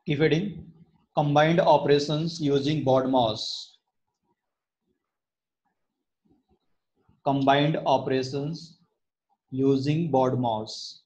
Keep heading. Combined operations using BODMAS. Combined operations using BODMAS.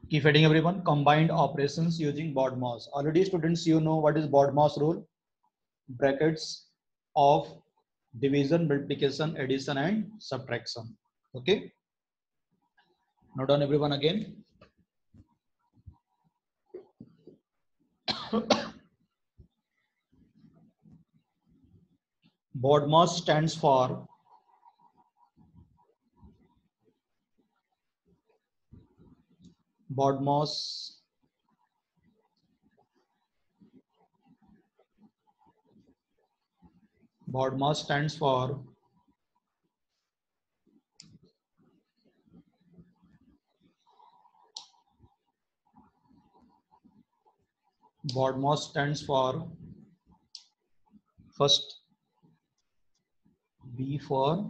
Keep heading everyone. Combined operations using BODMAS. Already students, you know what is BODMAS rule. Brackets of division, multiplication, addition and subtraction. Okay. Note down everyone again. BODMAS stands for BODMAS stands for first B for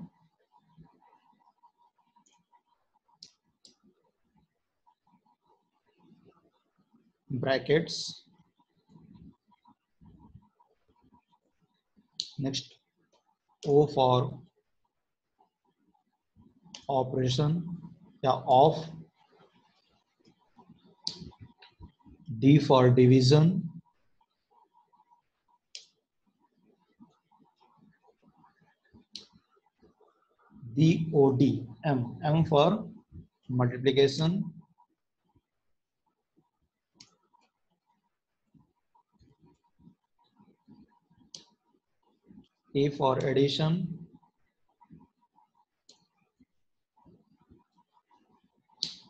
brackets, next O for operation, of, D for division, DOD, M for multiplication, A for addition,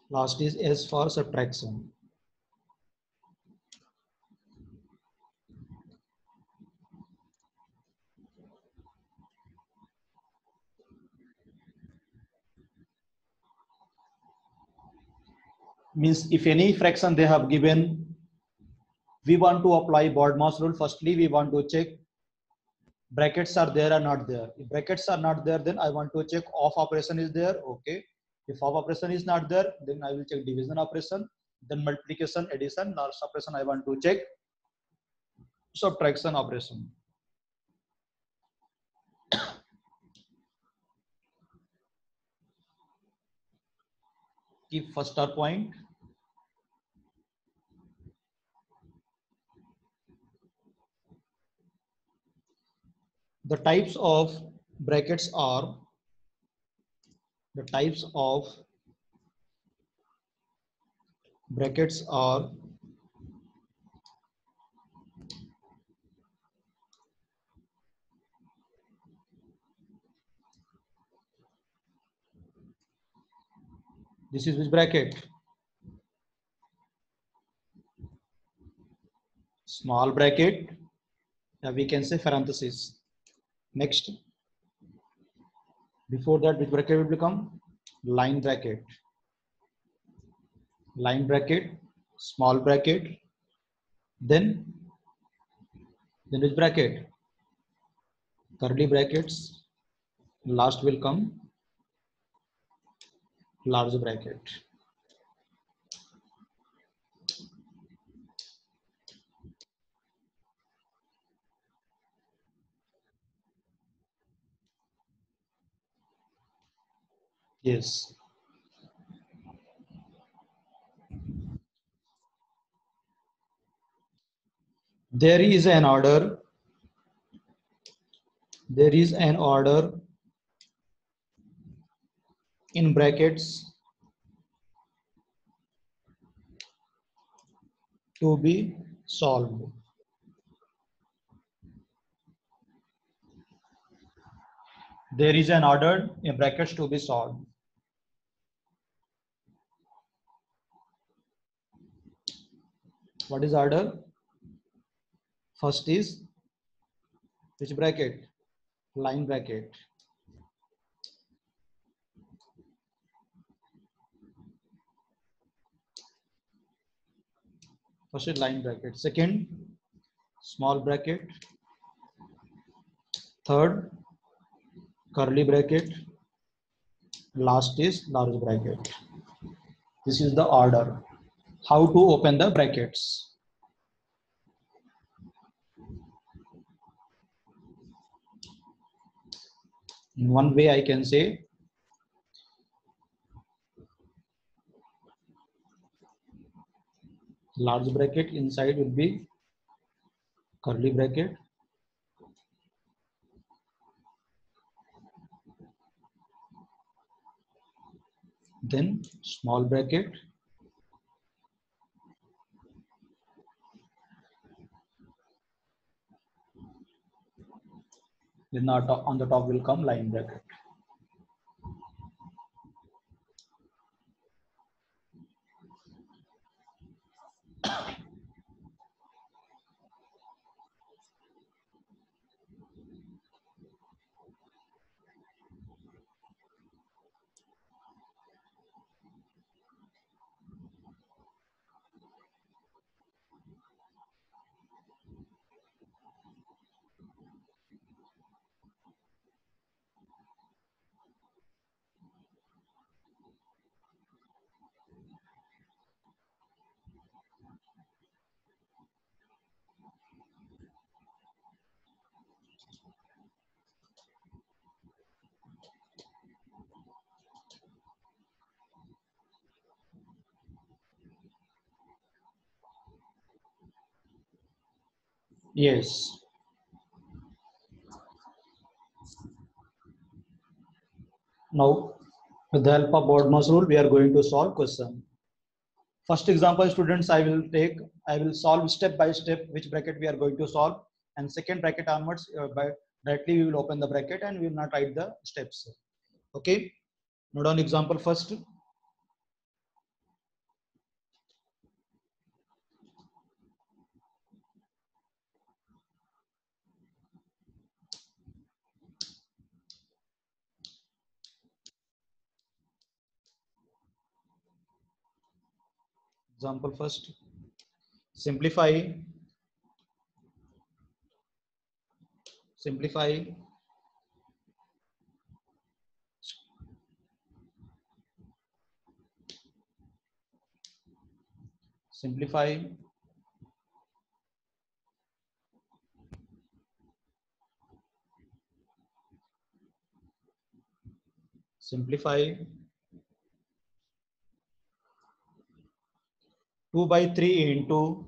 last is S for subtraction. Means if any fraction they have given, we want to apply BODMAS rule. Firstly, we want to check brackets are there or not there. If brackets are not there, then I want to check off operation is there. Okay. If off operation is not there, then I will check division operation, then multiplication, addition, last operation I want to check subtraction operation. Keep first star point. The types of brackets are this is which bracket? Small bracket, we can say parenthesis. Next, before that, which bracket will become? Line bracket, small bracket, then which bracket? Curly brackets, last will come large bracket. Yes. There is an order in brackets to be solved. There is an order in brackets to be solved. What is order? First is which bracket? Line bracket. First is line bracket, second small bracket, third curly bracket, last is large bracket. This is the order how to open the brackets. In one way I can say large bracket inside will be curly bracket, then small bracket, then on the top will come line bracket. Yes. Now, with the help of BODMAS rule, we are going to solve question. First example, students, I will solve step by step which bracket we are going to solve, and second bracket onwards, directly we will open the bracket and we will not write the steps. Okay, note down example first. Example first. Simplify. Simplify. Simplify. Simplify. 2 by 3 into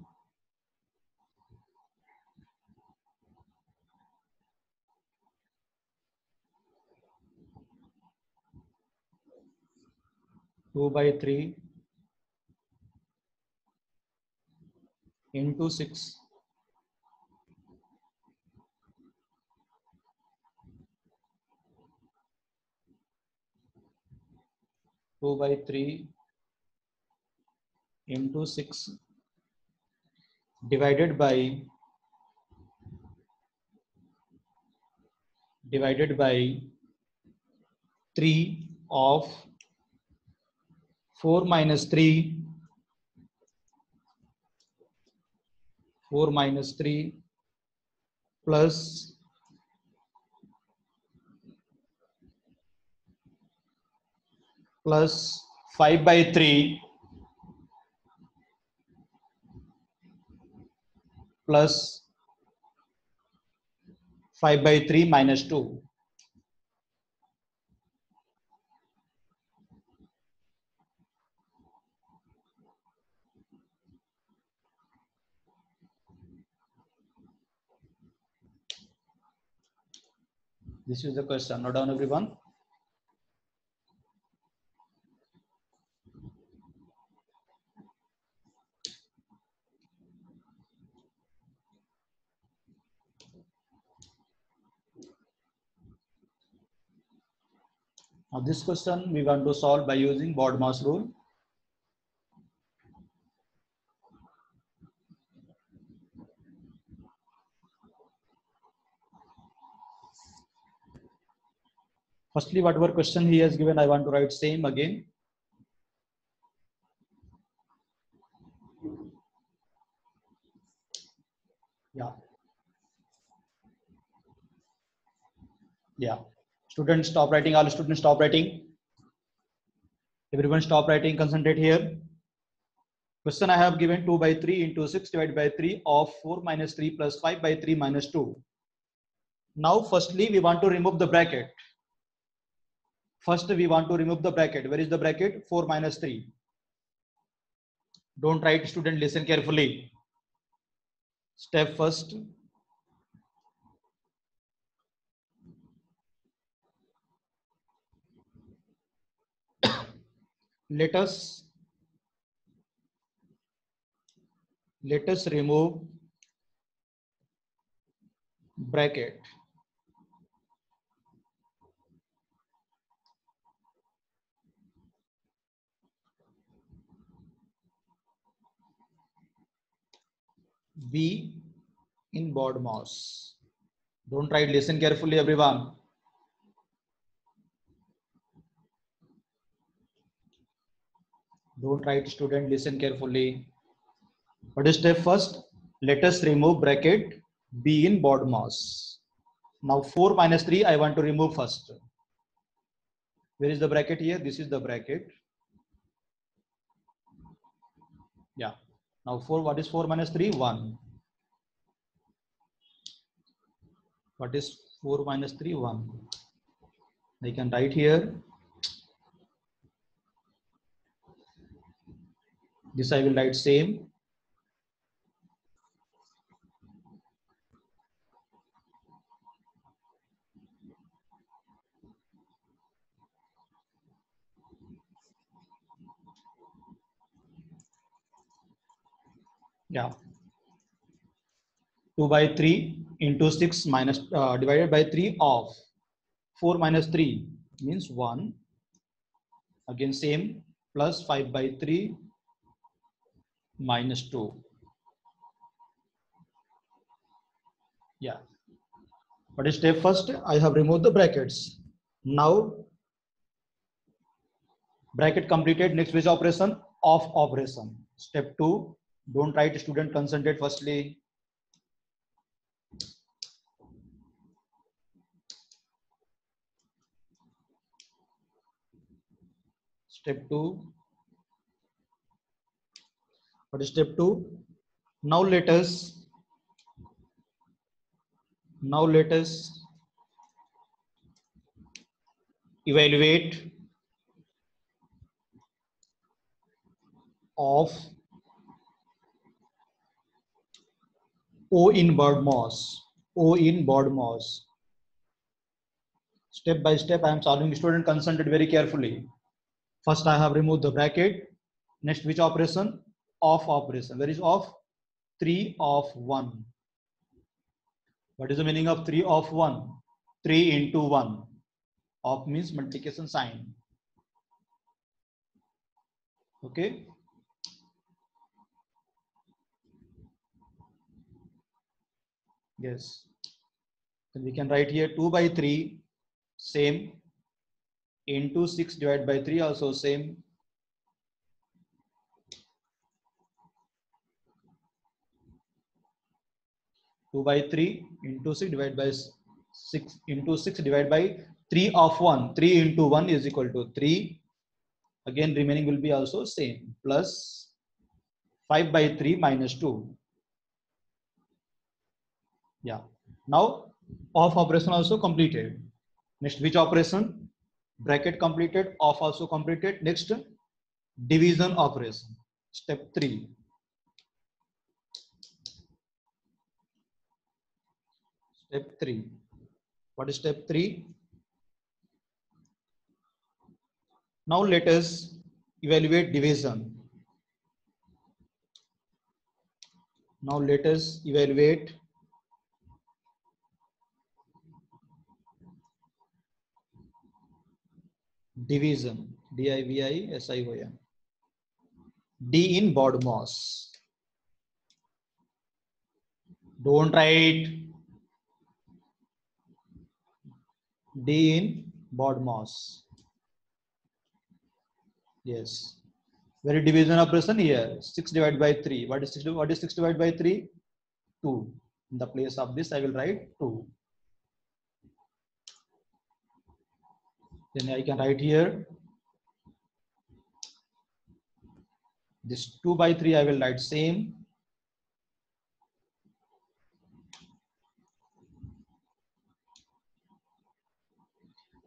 2 by 3 into 6 2 by 3 into 6 divided by 3 of 4 minus 3 plus 5 by 3 plus 5 by 3 minus 2. This is the question. Note down everyone. Now this question we want to solve by using BODMAS rule. Firstly, whatever question he has given, I want to write same again. Yeah. Students stop writing. All students stop writing. Everyone stop writing. Concentrate here. Question I have given 2 by 3 into 6 divided by 3 of 4 minus 3 plus 5 by 3 minus 2. Now, firstly, we want to remove the bracket. First, we want to remove the bracket. Where is the bracket? 4 minus 3. Don't write, student. Listen carefully. Step first. Let us remove bracket. B in BODMAS. Don't write, listen carefully, everyone. Don't write, student, listen carefully. What is step first? Let us remove bracket B in BODMAS. Now 4 minus 3 I want to remove first. Where is the bracket here? This is the bracket. Yeah. Now 4, what is 4 minus 3? 1. What is 4 minus 3? 1. I can write here. This I will write same. Yeah. 2 by 3 into 6 minus divided by 3 of 4 minus 3 means 1. Again same, plus 5 by 3 minus 2. Yeah. But step first, I have removed the brackets. Now bracket completed. Next which operation? Off operation. Step 2. Don't write, student, concentrate firstly. Step 2. What is step 2? Now let us evaluate of O in BODMAS. O in BODMAS. Step by step I am solving, student, concentrate very carefully. First I have removed the bracket. Next which operation? Off operation. Where is off? 3 of 1. What is the meaning of 3 of 1? 3 into 1. Off means multiplication sign. Okay. Yes. Then we can write here 2 by 3 same, into 6 divided by 3 also same. Two by 3 into 6 divided by 6 into 6 divided by 3 of 1. 3 into 1 is equal to 3. Again remaining will be also same, plus 5 by 3 minus 2. Yeah. Now off operation also completed. Next which operation? Bracket completed, off also completed. Next division operation. Step 3. Step 3. What is step 3? Now let us evaluate division. Now let us evaluate division. D-I-V-I-S-I-O-N. D in BODMAS. Don't write. D in BODMAS. Yes. Very division operation here. 6 divided by 3. What is 6 divided by 3? 2. In the place of this, I will write 2. Then I can write here this 2 by 3 I will write same.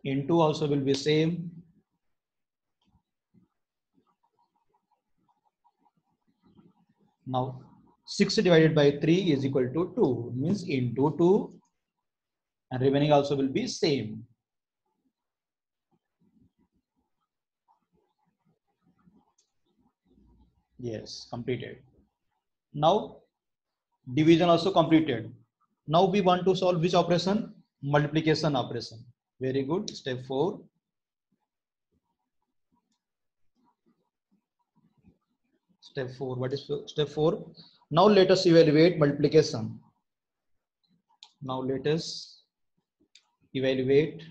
Into also will be same. Now 6 divided by 3 is equal to 2, means into 2, and remaining also will be same. Yes, completed. Now division also completed. Now we want to solve which operation? Multiplication operation. Very good. Step 4. Step 4. What is step 4? Now let us evaluate multiplication. Now let us evaluate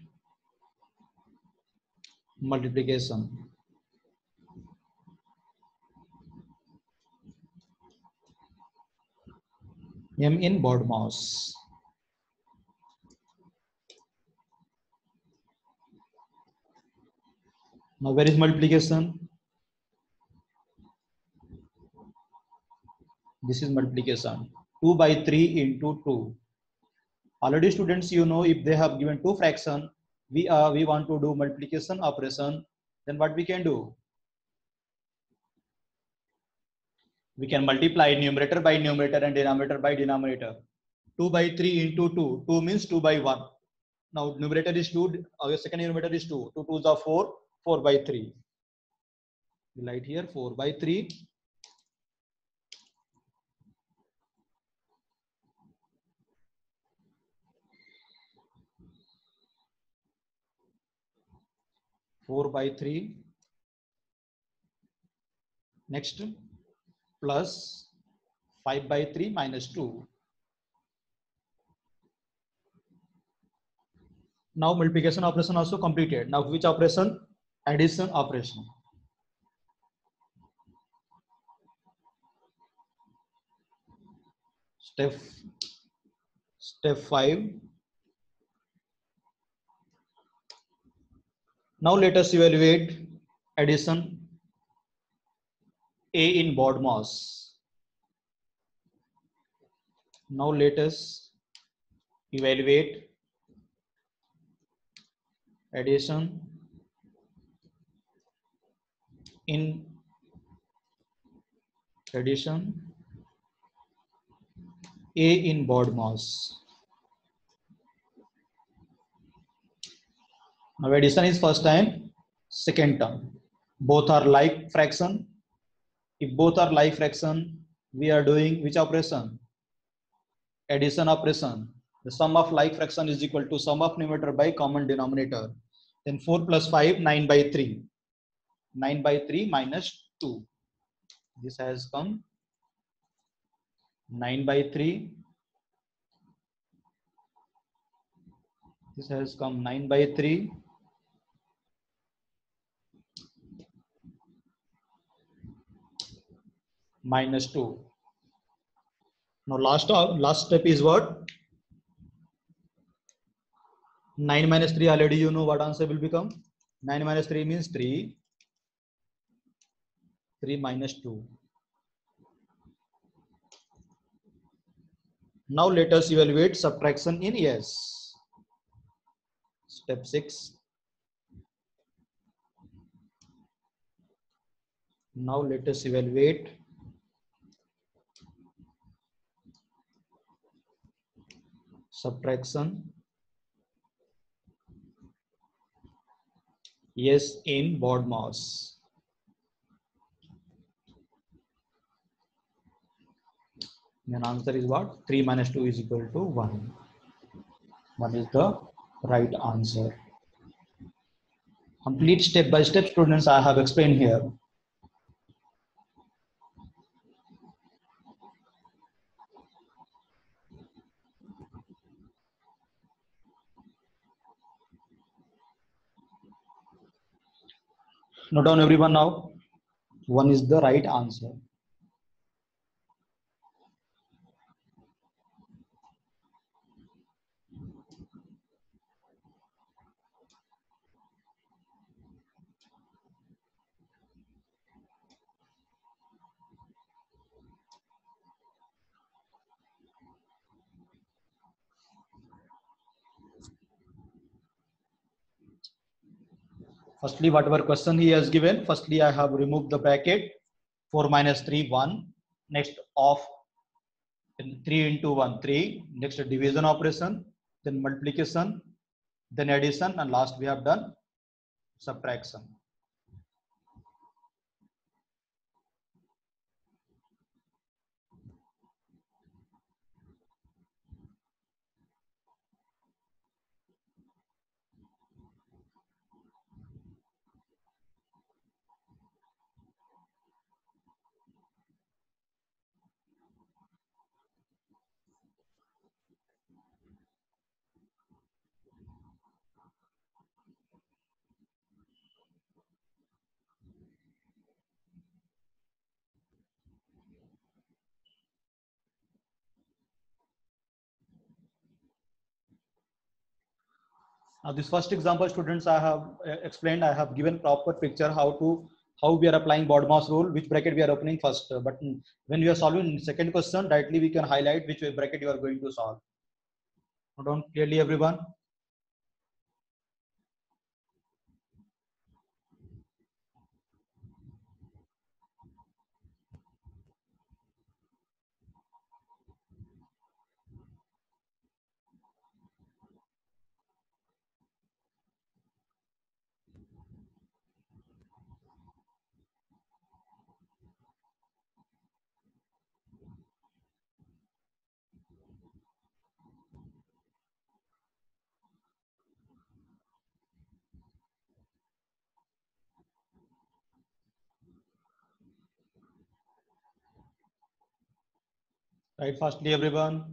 multiplication. M in BODMAS. Now where is multiplication? This is multiplication. 2 by 3 into 2. Already students, you know, if they have given two fraction, we want to do multiplication operation, then what we can do? We can multiply numerator by numerator and denominator by denominator. 2 by 3 into 2. 2 means 2 by 1. Now numerator is 2, our second numerator is 2. 2 2s are 4, 4 by 3. We write here 4 by 3. Four by 3. Next, plus 5 by 3 minus 2. Now multiplication operation also completed. Now which operation? Addition operation. Step 5. Now let us evaluate addition A in BODMAS. Now let us evaluate addition in A in BODMAS. Now addition is first time, second term. Both are like fraction. If both are like fraction, we are doing which operation? Addition operation. The sum of like fraction is equal to sum of numerator by common denominator. Then 4 plus 5, 9 by 3. 9 by 3 minus 2. This has come 9 by 3. This has come 9 by 3 minus 2. Now last step is what? 9 minus 3, already you know what answer will become. 9 minus 3 means 3. 3 minus 2. Now let us evaluate subtraction in S. Step 6. Now let us evaluate subtraction yes in BODMAS. Then answer is what? 3 minus 2 is equal to 1. 1 is the right answer. Complete step by step, students, I have explained here. Note down everyone now. 1 is the right answer. Firstly, whatever question he has given, firstly I have removed the bracket. 4 minus 3 1. Next of 3 into 1 3. Next division operation, then multiplication, then addition, and last we have done subtraction. Now this first example, students, I have explained, I have given proper picture how we are applying BODMAS rule, which bracket we are opening first. But when you are solving second question, directly we can highlight which bracket you are going to solve. Note down clearly, everyone. Right, firstly, everyone.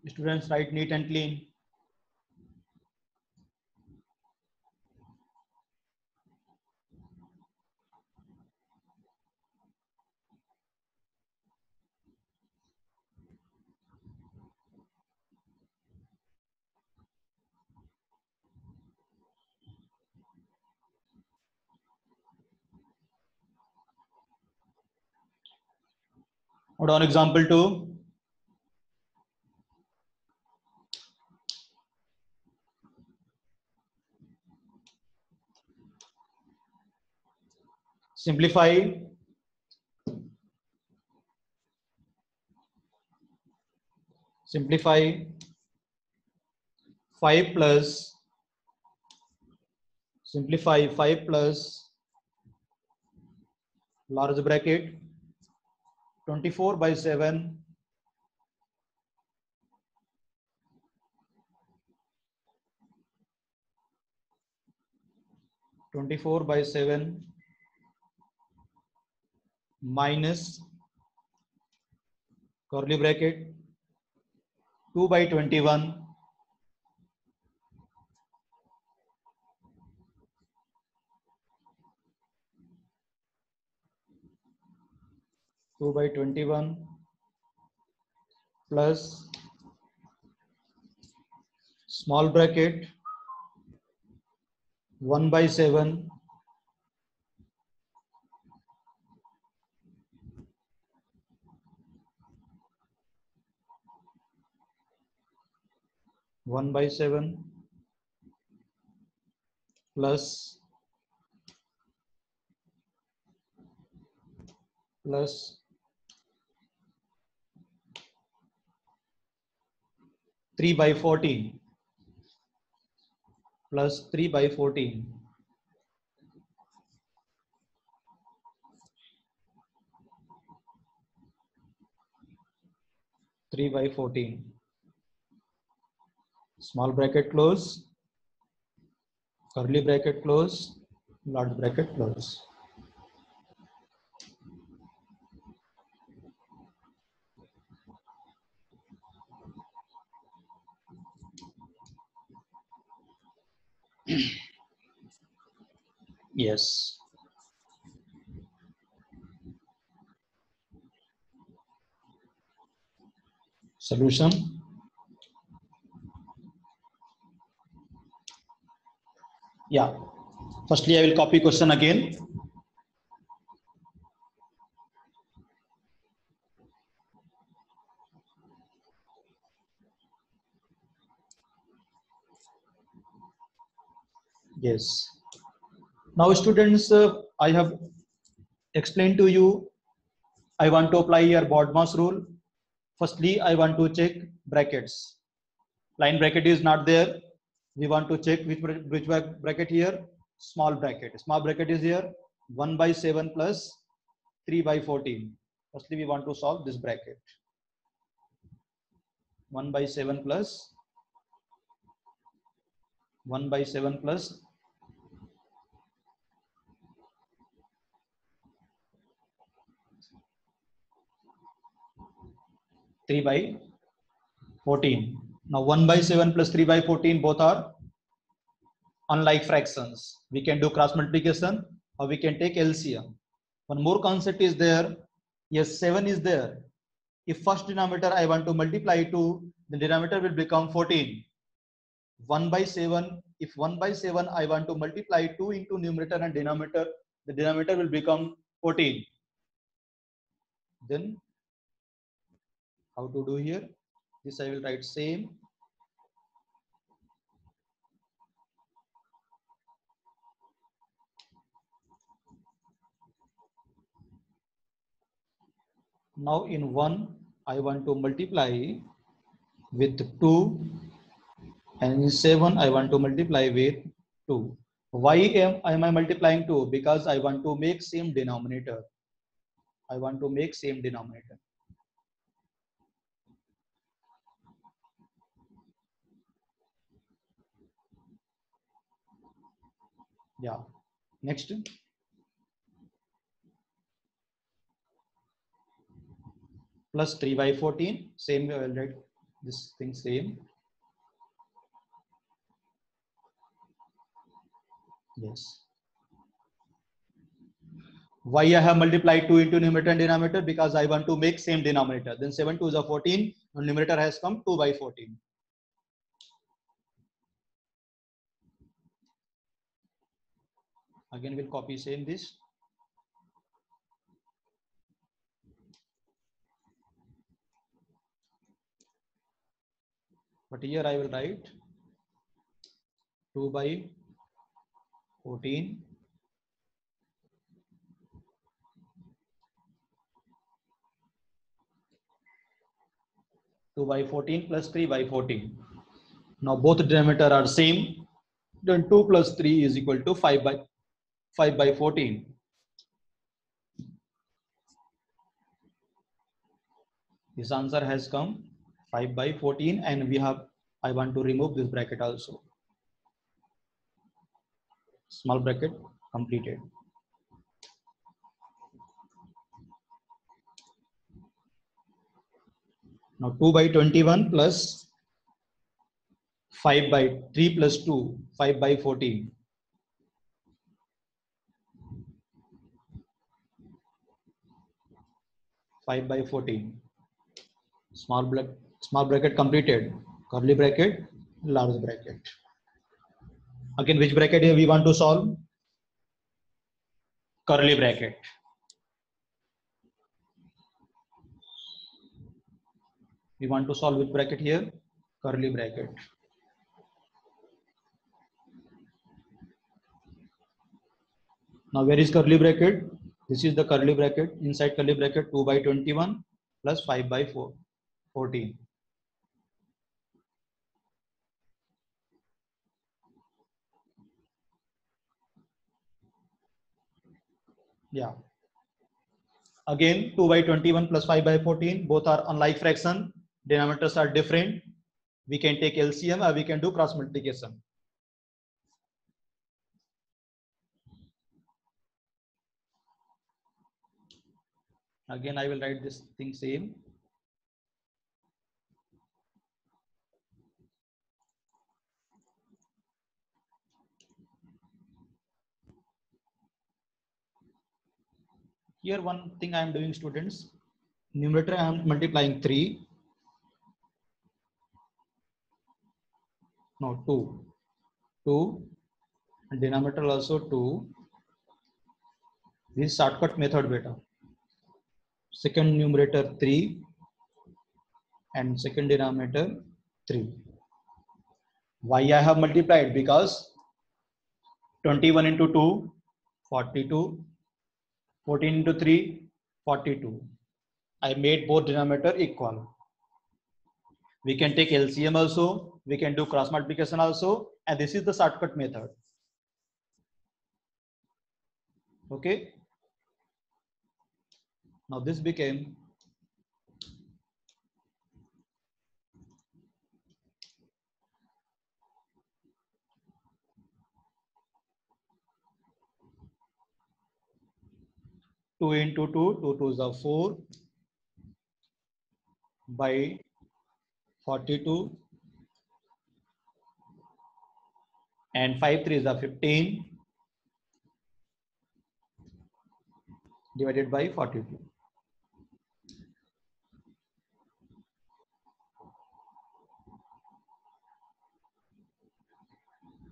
Students, write neat and clean. Note down example 2. Simplify 5 plus simplify 5 plus large bracket 24 by 7 24 by 7 minus curly bracket 2 by 21 2 by 21 plus small bracket 1 by 7 1 by 7 plus 3 by 14 plus 3 by 14 3 by 14, small bracket close, curly bracket close, large bracket close. Yes. Solution. Yeah. Firstly, I will copy question again. Yes. Now, students, I have explained to you. I want to apply your BODMAS rule. Firstly, I want to check brackets. Line bracket is not there. We want to check which bracket here. Small bracket. Small bracket is here. 1 by 7 plus 3 by 14. Firstly, we want to solve this bracket. 1 by 7 plus 1 by 7 plus 3 by 14. Now 1 by 7 plus 3 by 14 both are unlike fractions. We can do cross multiplication or we can take LCM. One more concept is there. Yes, 7 is there. If first denominator I want to multiply 2, the denominator will become 14. 1 by 7, if 1 by 7 I want to multiply 2 into numerator and denominator, the denominator will become 14. Then how to do here? This I will write same. Now in 1 I want to multiply with 2, and in 7 I want to multiply with 2. Why am I multiplying 2? Because I want to make same denominator. I want to make same denominator. Yeah. Next. Plus 3 by 14. Same, I will write this thing same. Yes. Why I have multiplied 2 into numerator and denominator? Because I want to make same denominator. Then 7 2 is 14. And numerator has come 2 by 14. Again, we'll copy same this. But here I will write 2 by 14 2 by 14 plus 3 by 14. Now both denominator are same. Then 2 plus 3 is equal to 5 by 14. This answer has come 5 by 14, and I want to remove this bracket also. Small bracket completed. Now 2 by 21 plus 5 by 3 plus 2, 5 by 14. Five by 14. Small bracket completed. Curly bracket, large bracket. Again, which bracket here we want to solve? Curly bracket. We want to solve which bracket here? Curly bracket. Now where is curly bracket? This is the curly bracket. Inside curly bracket 2 by 21 plus 5 by 14. Yeah. Again 2 by 21 plus 5 by 14. Both are unlike fraction. Denominators are different. We can take LCM or we can do cross multiplication. Again, I will write this thing same. Here one thing I am doing, students. Numerator I am multiplying 3. No, 2. 2. And denominator also 2. This is shortcut method beta. Second numerator 3 and second denominator 3. Why I have multiplied? Because 21 into 2, 42. 14 into 3, 42. I made both denominator equal. We can take LCM also. We can do cross multiplication also. And this is the shortcut method. Okay. Now this became 2 into 2, 2 2s are 4 by 42 and 5 3s are 15 divided by 42.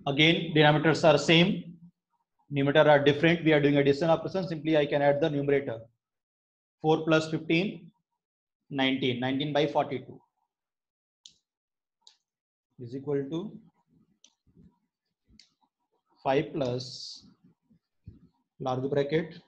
Again, denominators are same, numerator are different. We are doing addition operation. Simply I can add the numerator. 4 plus 15, 19. 19 by 42 is equal to 5 plus large bracket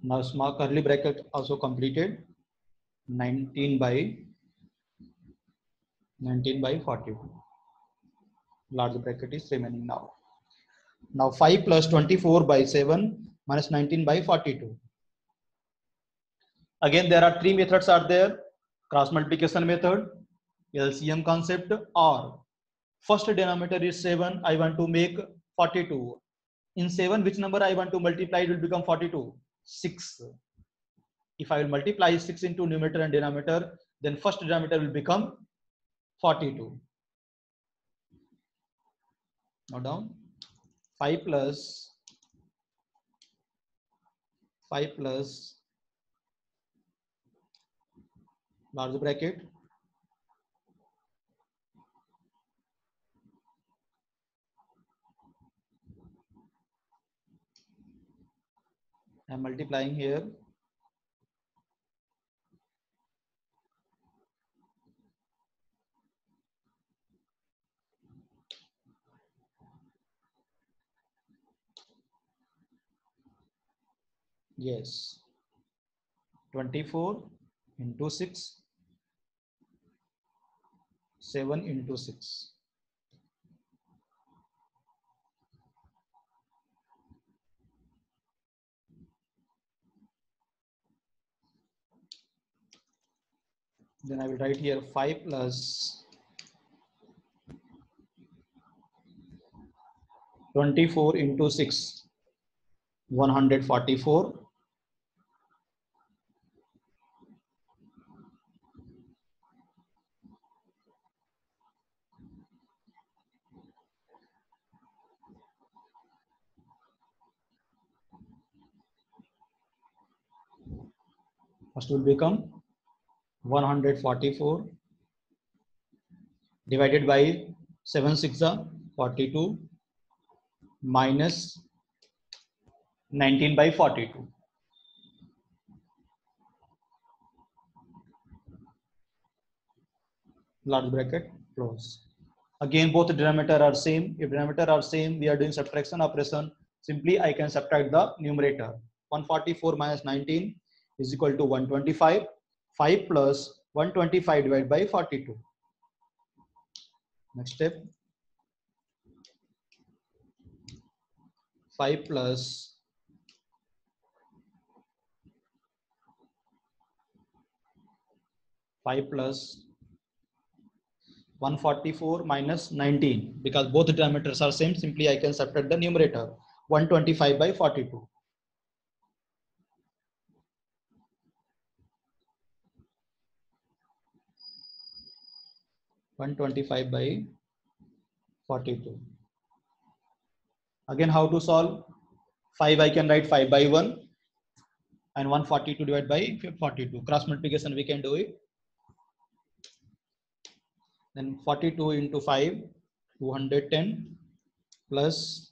now small curly bracket also completed 19 by 42. Large bracket is remaining now. Now 5 plus 24 by 7 minus 19 by 42. Again, there are three methods are there. Cross multiplication method, LCM concept, or first denominator is 7. I want to make 42. In 7, which number I want to multiply, it will become 42. 6. If I will multiply 6 into numerator and denominator, then first denominator will become 42. Now down 5 plus large bracket I am multiplying here. Yes, 24 into 6, 7 into 6. Then I will write here 5 plus 24 into 6, 144. First will become 144 divided by 7 6 42 minus 19 by 42. large bracket, close. Again, both denominator are same. If denominator are same, we are doing subtraction operation. Simply, I can subtract the numerator. 144 minus 19 is equal to 125. 5 plus 125 divided by 42. Next step. 5 plus 144 minus 19, because both denominators are same. Simply I can subtract the numerator. 125 by 42. 125 by 42. Again, how to solve? 5 I can write 5 by 1 and 142 divided by 42. Cross multiplication we can do it. Then 42 into 5, 210 plus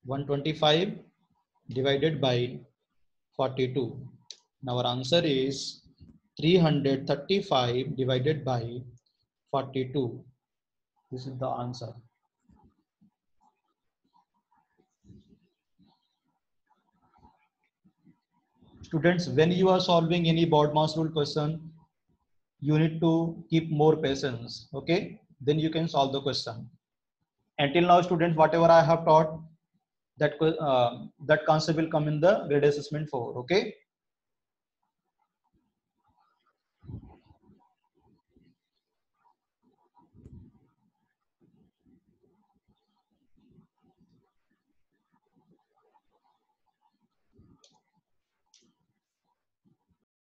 125 divided by 42. Now our answer is 335 divided by 42. This is the answer. Students, when you are solving any BODMAS rule question, you need to keep more patience. Okay, then you can solve the question. Until now, students, whatever I have taught, that concept will come in the grade assessment 4. Okay.